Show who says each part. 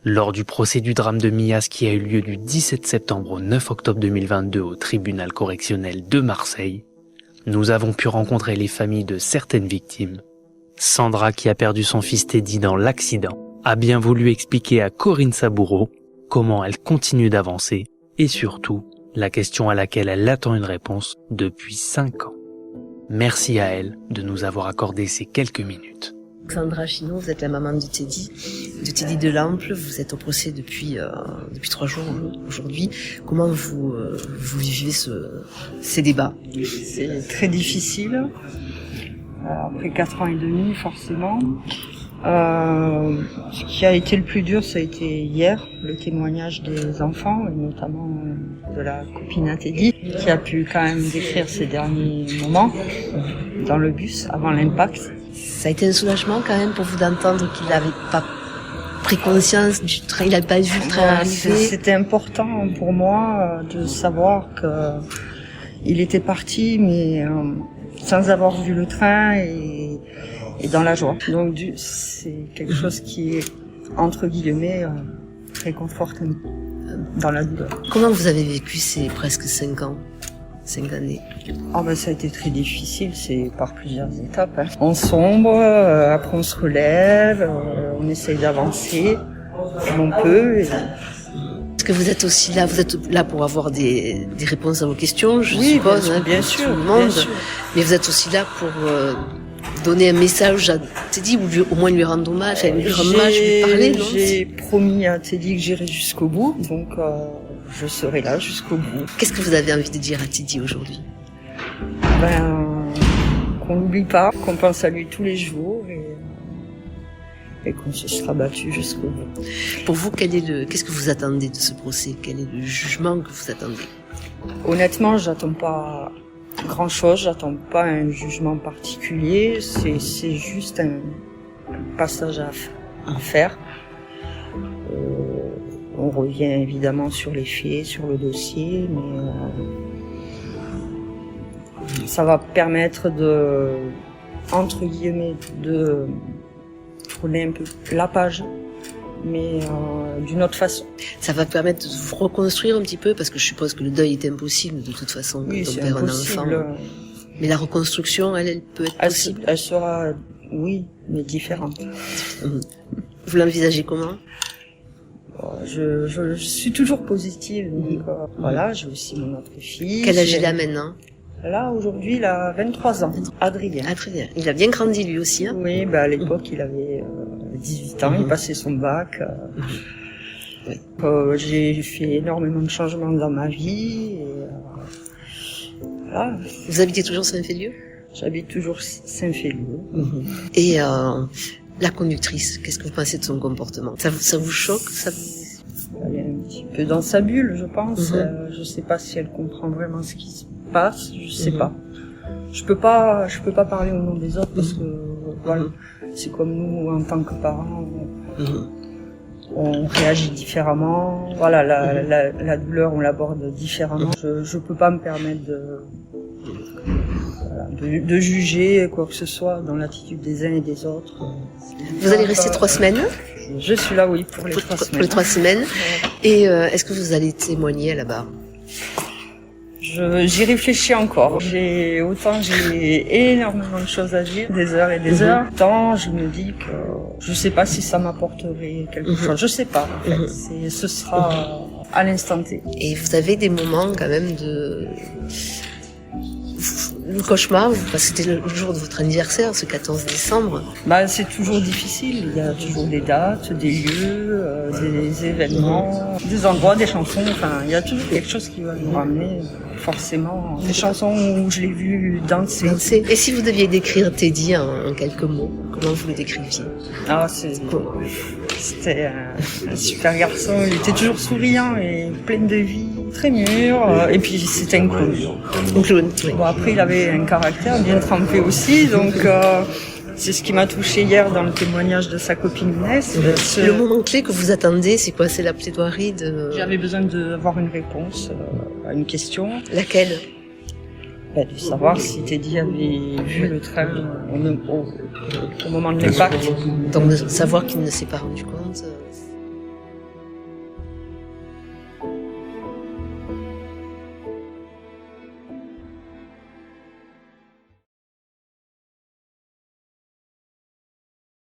Speaker 1: Lors du procès du drame de Millas qui a eu lieu du 17 septembre au 9 octobre 2022 au tribunal correctionnel de Marseille, nous avons pu rencontrer les familles de certaines victimes. Sandra, qui a perdu son fils Teddy dans l'accident, a bien voulu expliquer à Corinne Saboureau comment elle continue d'avancer et surtout la question à laquelle elle attend une réponse depuis 5 ans. Merci à elle de nous avoir accordé ces quelques minutes.
Speaker 2: Sandra Chinot, vous êtes la maman de Teddy Delample. Vous êtes au procès depuis 3 jours aujourd'hui. Comment vous vivez ces débats?
Speaker 3: C'est très difficile. Après 4 ans et demi, forcément. Ce qui a été le plus dur, ça a été hier, le témoignage des enfants, et notamment de la copine à Teddy, qui a pu quand même décrire ses derniers moments dans le bus avant l'impact.
Speaker 2: Ça a été un soulagement quand même pour vous d'entendre qu'il n'avait pas pris conscience du train, il n'avait pas vu le train arriver.
Speaker 3: C'était important pour moi de savoir que il était parti, mais sans avoir vu le train et dans la joie. Donc c'est quelque chose qui est, entre guillemets, très confortant dans la douleur.
Speaker 2: Comment vous avez vécu ces presque 5 années?
Speaker 3: Ça a été très difficile, c'est par plusieurs étapes. On sombre, après on se relève, on essaye d'avancer comme on peut.
Speaker 2: Est-ce que vous êtes aussi là, pour avoir des réponses à vos questions, je suppose,
Speaker 3: bien sûr,
Speaker 2: tout le monde. Mais vous êtes aussi là pour donner un message à Teddy, ou au moins lui rendre hommage, lui parler, non?
Speaker 3: J'ai promis à Teddy que j'irai jusqu'au bout, donc je serai là jusqu'au bout.
Speaker 2: Qu'est-ce que vous avez envie de dire à Teddy aujourd'hui?
Speaker 3: Qu'on n'oublie pas, qu'on pense à lui tous les jours et qu'on se sera battu jusqu'au bout.
Speaker 2: Pour vous, qu'est-ce que vous attendez de ce procès? Quel est le jugement que vous attendez?
Speaker 3: Honnêtement, j'attends pas grand-chose, j'attends pas un jugement particulier, c'est juste un passage à faire. On revient évidemment sur les faits, sur le dossier, mais ça va permettre entre guillemets, de tourner un peu la page, mais d'une autre façon.
Speaker 2: Ça va permettre de vous reconstruire un petit peu, parce que je suppose que le deuil est impossible de toute façon quand on perd un enfant. Mais la reconstruction, elle peut être possible.
Speaker 3: Elle sera, oui, mais différente.
Speaker 2: Vous l'envisagez comment?
Speaker 3: Je suis toujours positive, donc voilà, j'ai aussi mon autre fille.
Speaker 2: Quel âge il a maintenant?
Speaker 3: Là, aujourd'hui, il a 23 ans. Adrien.
Speaker 2: Il a bien grandi lui aussi, hein?
Speaker 3: Oui, à l'époque, il avait 18 ans, il passait son bac. J'ai fait énormément de changements dans ma vie. Et, voilà.
Speaker 2: Vous habitez toujours Saint-Féliu?
Speaker 3: J'habite toujours Saint-Féliu.
Speaker 2: Et la conductrice, qu'est-ce que vous pensez de son comportement? Ça vous choque?
Speaker 3: Elle est un petit peu dans sa bulle, je pense. Je sais pas si elle comprend vraiment ce qui se passe, je sais pas. Je peux pas parler au nom des autres parce que voilà, c'est comme nous en tant que parents, on réagit différemment. Voilà, la douleur on l'aborde différemment. Je peux pas me permettre de juger quoi que ce soit dans l'attitude des uns et des autres.
Speaker 2: Vous allez rester 3 semaines?
Speaker 3: Je suis là, oui, pour les 3 semaines.
Speaker 2: Pour les 3 semaines. Et est-ce que vous allez témoigner à la barre?
Speaker 3: J'y réfléchis encore. J'ai énormément de choses à dire, des heures et des heures. Tant je me dis que je sais pas si ça m'apporterait quelque chose. Je sais pas, en fait. Ce sera à l'instant T.
Speaker 2: Et vous avez des moments quand même le cauchemar, parce que c'était le jour de votre anniversaire, ce 14 décembre.
Speaker 3: C'est toujours difficile. Il y a toujours des dates, des lieux, des événements, des endroits, des chansons. Enfin, il y a toujours quelque chose qui va nous ramener, forcement. Des chansons où je l'ai vu danser.
Speaker 2: Et si vous deviez décrire Teddy en quelques mots, comment vous le décriviez?
Speaker 3: C'était un super garçon. Il était toujours souriant et plein de vie, très mûr. Et puis c'était un clown.
Speaker 2: Un clown, oui.
Speaker 3: Bon, après, il avait un caractère bien trempé aussi, donc c'est ce qui m'a touché hier dans le témoignage de sa copine Inès.
Speaker 2: Le moment clé que vous attendez, c'est quoi? C'est la plaidoirie de...
Speaker 3: J'avais besoin d'avoir une réponse à une question.
Speaker 2: Laquelle?
Speaker 3: De savoir si Teddy avait vu le train au moment de l'impact.
Speaker 2: Donc de savoir qu'il ne s'est pas rendu compte.